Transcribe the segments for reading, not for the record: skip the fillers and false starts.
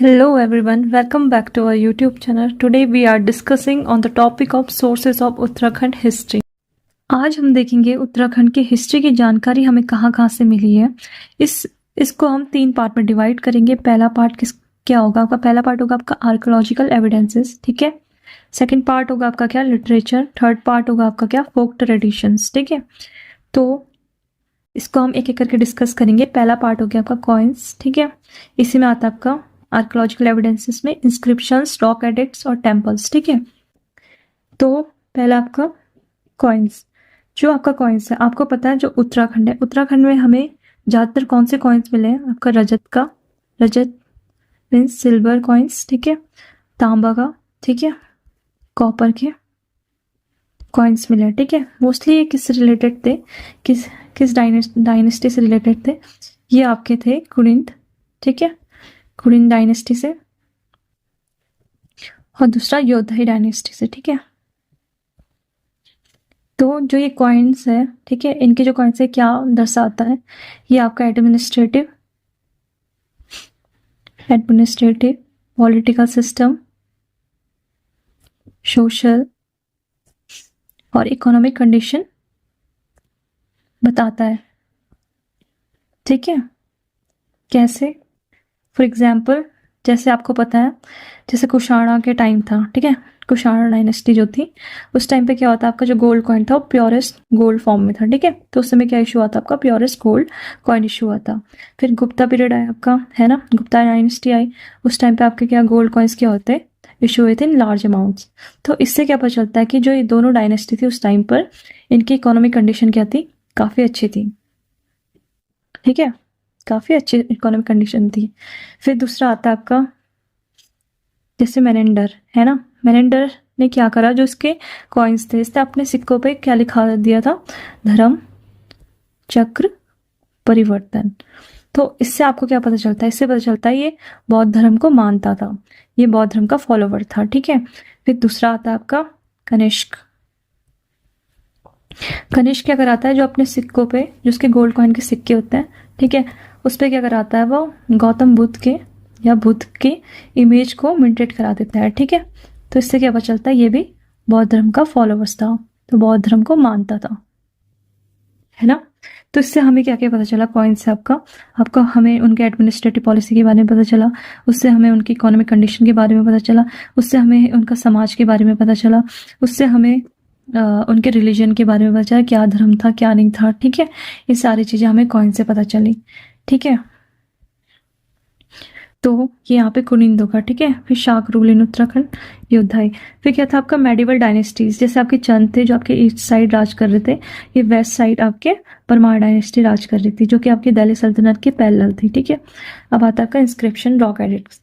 Hello everyone, welcome back to our YouTube channel. Today we are discussing on the topic of sources of Uttarakhand history. आज हम देखेंगे उत्तराखंड की history की जानकारी हमें कहाँ से मिली है। इसको हम 3 पार्ट में डिवाइड करेंगे। पहला पार्ट क्या होगा आपका? पहला पार्ट होगा आपका आर्कोलॉजिकल एविडेंसेस, ठीक है। सेकंड पार्ट होगा आपका क्या? लिटरेचर। थर्ड पार्ट होगा आपका क्या? फोक ट्रेडिशंस, ठीक है। तो इसको हम एक एक करके डिस्कस करेंगे। पहला पार्ट हो गया आपका कॉइन्स, ठीक है। इसी में आता है आपका आर्कोलॉजिकल एविडेंसेस में इंस्क्रिप्शंस, रॉक एडिक्ट्स और टेम्पल्स, ठीक है। तो पहला आपका कॉइन्स। जो आपका कॉइन्स है, आपको पता है जो उत्तराखंड है, उत्तराखंड में हमें ज़्यादातर कौन से कॉइन्स मिले हैं? आपका रजत मीन्स सिल्वर कॉइन्स, ठीक है। तांबा का, ठीक है। कॉपर के कॉइन्स मिले, ठीक है। मोस्टली ये किस रिलेटेड थे? किस डायनेस्टी से रिलेटेड थे? ये आपके थे कुरिंद, ठीक है, कुरिंद डायनेस्टी से, और दूसरा योद्धाई डायनेस्टी से, ठीक है। तो जो ये कॉइन्स है, ठीक है, इनके जो कॉइन्स है क्या दर्शाता है? ये आपका एडमिनिस्ट्रेटिव पॉलिटिकल सिस्टम, सोशल और इकोनॉमिक कंडीशन बताता है, ठीक है। कैसे? फॉर एग्जाम्पल, जैसे आपको पता है, जैसे कुषाणा के टाइम था, ठीक है, कुषाणा डायनेस्टी जो थी, उस टाइम पे क्या होता है? आपका जो गोल्ड कॉइन था वो प्योरेस्ट गोल्ड फॉर्म में था, ठीक है। तो उस समय क्या इशू आता आपका? प्योरेस्ट गोल्ड कॉइन इशू आता। फिर गुप्ता पीरियड आया आपका, है ना, गुप्ता डायनेस्टी आई। उस टाइम पे आपके क्या गोल्ड कॉइन्स क्या होते हैं? इशू हुए थे इन लार्ज अमाउंट्स। तो इससे क्या पता चलता है कि जो ये दोनों डायनेस्टी थी उस टाइम पर, इनकी इकोनॉमिक कंडीशन क्या थी? काफ़ी अच्छी थी, ठीक है, काफ़ी अच्छी इकोनॉमिक कंडीशन थी। फिर दूसरा आता है आपका जैसे मेनेंडर, है ना। मेनेंडर ने क्या करा? जो इसके कॉइन्स थे, इसने अपने सिक्कों पे क्या लिखा दिया था? धर्म चक्र परिवर्तन। तो इससे आपको क्या पता चलता है? इससे पता चलता है ये बौद्ध धर्म को मानता था, ये बौद्ध धर्म का फॉलोवर था, ठीक है। फिर दूसरा आता है आपका कनिष्क। कनिष्क क्या कराता है? जो अपने सिक्कों पे, जो उसके गोल्ड कॉइन के सिक्के होते हैं, ठीक है, उस पर क्या कराता है? वो गौतम बुद्ध के या बुद्ध के इमेज को मिंटेड करा देता है, ठीक है। तो इससे क्या पता चलता है? ये भी बौद्ध धर्म का फॉलोवर्स था, तो बौद्ध धर्म को मानता था, है ना। तो इससे हमें क्या क्या पता चला? कॉइन से आपका हमें उनके एडमिनिस्ट्रेटिव पॉलिसी के बारे में पता चला, उससे हमें उनकी इकोनॉमिक कंडीशन के बारे में पता चला, उससे हमें उनका समाज के बारे में पता चला, उससे हमें उनके रिलीजन के बारे में पता चला, क्या धर्म था क्या नहीं था, ठीक है। ये सारी चीज़ें हमें कॉइन से पता चली, ठीक है। तो ये यहाँ पे कुनिंद होगा, ठीक है। फिर शाक रूल इन उत्तराखंड, योद्धाई। फिर क्या था आपका? मेडिवल डायनेस्टीज, जैसे आपके चंद थे जो आपके ईस्ट साइड राज कर रहे थे, ये वेस्ट साइड आपके परमार डायनेस्टी राज कर रही थी, जो कि आपकी दिल्ली सल्तनत के पैरेलल थी, ठीक है। अब आता है आपका इंस्क्रिप्शन, रॉक एडिक्ट्स।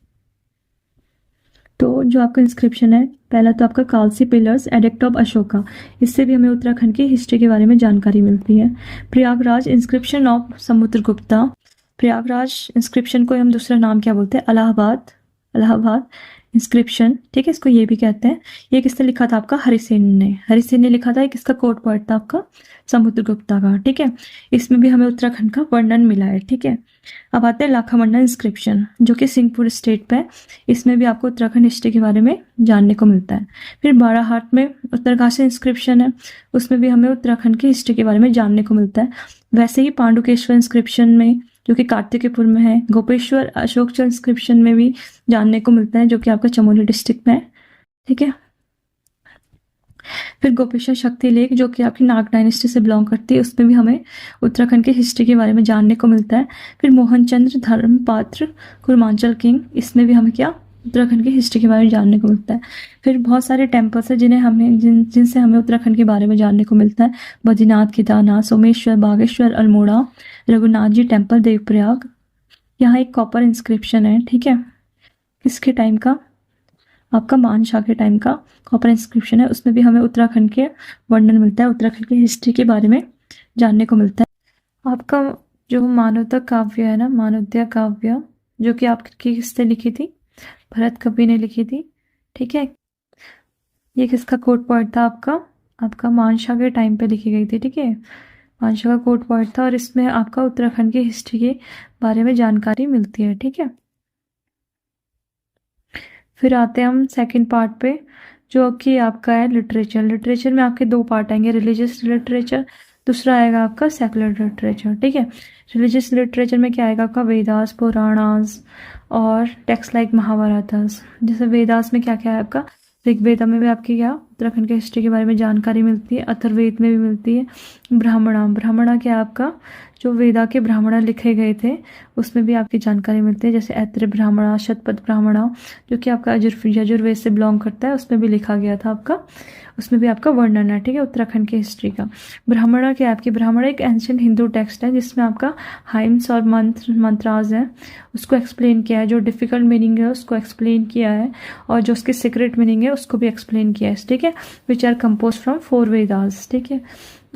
तो जो आपका इंस्क्रिप्शन है, पहला तो आपका Kalsi pillars, edict of Ashoka, इससे भी हमें उत्तराखंड की हिस्ट्री के बारे में जानकारी मिलती है। Prayagraj inscription of Samudragupta, Prayagraj inscription को हम दूसरा नाम क्या बोलते हैं? इलाहाबाद इंस्क्रिप्शन, ठीक है, इसको ये भी कहते हैं। ये किसने लिखा था? आपका हरिसेन ने लिखा था। ये किसका कोट पॉइंट था? आपका समुद्रगुप्ता का, ठीक है। इसमें भी हमें उत्तराखंड का वर्णन मिला है, ठीक है। अब आते हैं लाखामंडा इंस्क्रिप्शन, जो कि सिंहपुर स्टेट पे है। इसमें भी आपको उत्तराखंड हिस्ट्री के बारे में जानने को मिलता है। फिर बाराहाट में उत्तरकाशी इंस्क्रिप्शन है, उसमें भी हमें उत्तराखंड की हिस्ट्री के बारे में जानने को मिलता है। वैसे ही पांडुकेश्वर इंस्क्रिप्शन में, जो कि कार्तिकेयपुर में है, गोपेश्वर अशोकचल इंस्क्रिप्शन में भी जानने को मिलता है, जो कि आपका चमोली डिस्ट्रिक्ट में है, ठीक है। फिर गोपेश्वर शक्ति लेक, जो कि आपकी नाग डायनेस्टी से बिलोंग करती है, उसमें भी हमें उत्तराखंड की हिस्ट्री के बारे में जानने को मिलता है। फिर मोहनचंद्र धर्मपात्र कुर्मांचल किंग, इसमें भी हमें क्या उत्तराखंड की हिस्ट्री के बारे में जानने को मिलता है। फिर बहुत सारे टेम्पल्स हैं जिनसे हमें उत्तराखंड के बारे में जानने को मिलता है। बद्रीनाथ, केदारनाथ, सोमेश्वर, बागेश्वर, अल्मोड़ा, रघुनाथ जी टेम्पल, देवप्रयाग। यहाँ एक कॉपर इंस्क्रिप्शन है, ठीक है, किसके टाइम का? आपका मान शाह के टाइम का कॉपर इंस्क्रिप्शन है। उसमें भी हमें उत्तराखंड के वर्णन मिलता है, उत्तराखंड की हिस्ट्री के बारे में जानने को मिलता है। आपका जो मानवता काव्य है ना, मानवद्या काव्य, जो कि आपकी किसने लिखी थी? भरत कवि ने लिखी थी, ठीक है। ये किसका कोट पॉइंट था? आपका मानशाह के टाइम पे लिखी गई थी, ठीक है। मानशाह का कोट पॉइंट था, और इसमें आपका उत्तराखंड की हिस्ट्री के बारे में जानकारी मिलती है, ठीक है। फिर आते हैं हम सेकंड पार्ट पे, जो कि आपका है लिटरेचर। लिटरेचर में आपके दो पार्ट आएंगे, रिलीजियस लिटरेचर, दूसरा आएगा आपका सेकुलर लिटरेचर। ठीक है, रिलीजियस लिटरेचर में क्या आएगा आपका वेदास, पुराणास और टेक्स्ट लाइक महाभारतास। जैसे वेदास में क्या क्या है आपका, ऋग्वेदा में भी आपकी क्या उत्तराखंड के हिस्ट्री के बारे में जानकारी मिलती है, अथर्ववेद में भी मिलती है। ब्राह्मणा क्या है आपका, जो वेदा के ब्राह्मण लिखे गए थे उसमें भी आपकी जानकारी मिलती है। जैसे ऐत्र ब्राह्मणा, शतपथ ब्राह्मणा, जो कि आपका यजुर्वेद से बिलोंग करता है, उसमें भी लिखा गया था आपका, उसमें भी आपका वर्णन है। ठीक है, उत्तराखंड की हिस्ट्री का। ब्राह्मणा क्या है आपकी, ब्राह्मणा एक एंशियंट हिंदू टेक्स्ट है जिसमें आपका हाइम्स और मंत्रास है, उसको एक्सप्लेन किया है। जो डिफिकल्ट मीनिंग है उसको एक्सप्लेन किया है, और जो उसकी सीक्रेट मीनिंग है उसको भी एक्सप्लेन किया है। ठीक है, which are compose from 4 Vedas. ठीक है,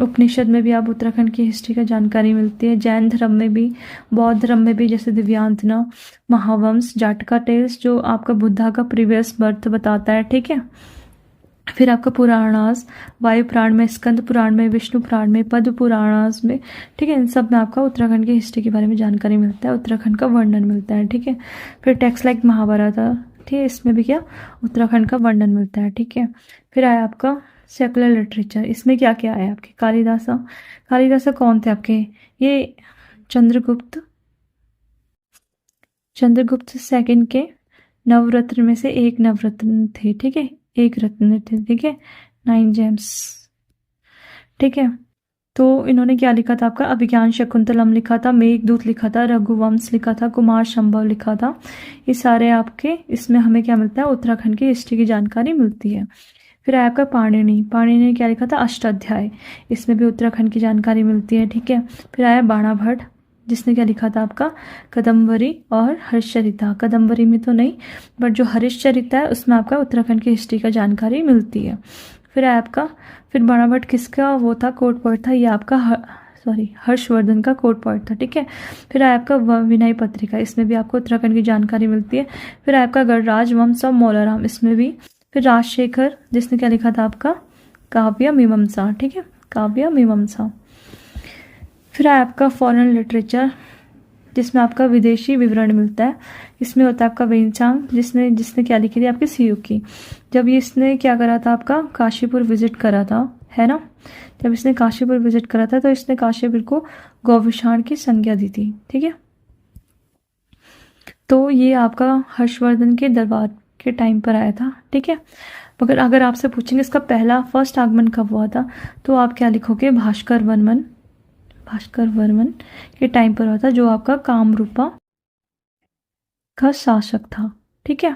उपनिषद में भी आप उत्तराखंड की हिस्ट्री का जानकारी मिलती है। जैन धर्म में भी, बौद्ध धर्म में भी, जैसे दिव्यांतना, महावंश, जाटका टेल्स, जो आपका बुद्धा का प्रीवियस बर्थ बताता है। ठीक है, फिर आपका पुराणास, वायु पुराण में, स्कंद पुराण में, विष्णु पुराण में, पद्म पुराणास में। ठीक है, इन सब में आपका उत्तराखंड की हिस्ट्री के बारे में जानकारी मिलता है, उत्तराखंड का वर्णन मिलता है। ठीक है, फिर टेक्स्ट लाइक महाभारत, ठीक है, इसमें भी क्या उत्तराखंड का वर्णन मिलता है। ठीक है, फिर आया आपका सेकुलर लिटरेचर। इसमें क्या क्या है आपके, कालिदासा कौन थे आपके, ये चंद्रगुप्त सेकंड के नवरत्न में से एक नवरत्न थे। ठीक है, एक रत्न थे। ठीक है, 9 जेम्स। ठीक है, तो इन्होंने क्या लिखा था आपका, अभिज्ञान शकुंतलम लिखा था, मेघदूत लिखा था, रघुवंश लिखा था, कुमार संभव लिखा था। ये सारे आपके, इसमें हमें क्या मिलता है, उत्तराखंड की हिस्ट्री की जानकारी मिलती है। फिर आया आपका पाणिनि ने क्या लिखा था, अष्टाध्याय, इसमें भी उत्तराखंड की जानकारी मिलती है। ठीक है, फिर आया बाणाभट्ट, जिसने क्या लिखा था आपका, कदम्बरी और हर्षचरिता। कदम्बरी में तो नहीं, बट जो हर्षचरिता है उसमें आपका उत्तराखंड की हिस्ट्री का जानकारी मिलती है। फिर आया आपका, फिर बाणाभट्ट किसका वो था, कोर्ट पोएट था, ये आपका हर्षवर्धन का कोर्ट पोएट था। ठीक है, फिर आया आपका विनय पत्रिका, इसमें भी आपको उत्तराखंड की जानकारी मिलती है। फिर आया आपका गणराज वंश और मौलाराम, इसमें भी। फिर राजशेखर, जिसने क्या लिखा था आपका, काव्य मीमांसा। ठीक है, काव्य मीमांसा। फिर आया आपका फॉरेन लिटरेचर, जिसमें आपका विदेशी विवरण मिलता है। इसमें होता है आपका वेंचांग, जिसने क्या लिखी थी आपकी, सियुकी। जब ये इसने क्या करा था आपका, काशीपुर विजिट करा था, है ना, जब इसने काशीपुर विजिट करा था तो इसने काशीपुर को गौविषाण की संज्ञा दी थी। ठीक है, तो ये आपका हर्षवर्धन के दरबार के टाइम पर आया था। ठीक है, मगर अगर आपसे पूछेंगे इसका फर्स्ट आगमन कब हुआ था, तो आप क्या लिखोगे, भास्कर वर्मन के टाइम पर हुआ था, जो आपका कामरूपा का शासक था। ठीक है,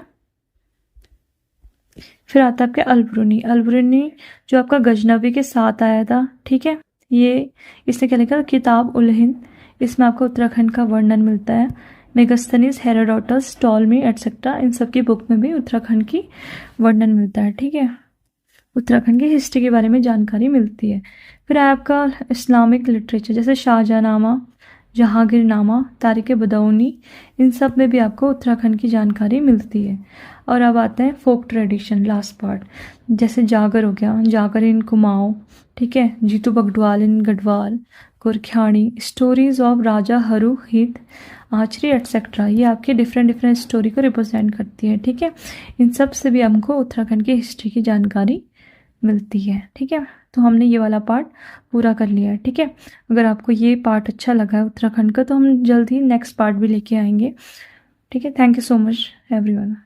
फिर आता है आपके अलबरूनी, जो आपका गजनवी के साथ आया था। ठीक है, ये इसने क्या लिखा, किताब उल हिंद, इसमें आपको उत्तराखंड का वर्णन मिलता है। मेगास्थनीज, हेरोडोटस, टॉलमी एटसेट्रा, इन सब की बुक में भी उत्तराखंड की वर्णन मिलता है। ठीक है, उत्तराखंड की हिस्ट्री के बारे में जानकारी मिलती है। फिर आपका इस्लामिक लिटरेचर, जैसे शाहजहानामा, जहांगीरनामा, तारिक बदौनी, इन सब में भी आपको उत्तराखंड की जानकारी मिलती है। और अब आते हैं फोक ट्रेडिशन, लास्ट पार्ट, जैसे जागर हो गया, जागर इन कुमाऊं। ठीक है, जीतू बगडवाल इन गढ़वाल, गोरख्याणी, स्टोरीज ऑफ राजा हरु हित, आचरी एटसेट्रा, ये आपकी डिफरेंट स्टोरी को रिप्रेजेंट करती है। ठीक है, इन सब से भी हमको उत्तराखंड की हिस्ट्री की जानकारी मिलती है। ठीक है, तो हमने ये वाला पार्ट पूरा कर लिया है। ठीक है, अगर आपको ये पार्ट अच्छा लगा है उत्तराखंड का, तो हम जल्द ही नेक्स्ट पार्ट भी लेके आएंगे। ठीक है, thank you so much everyone.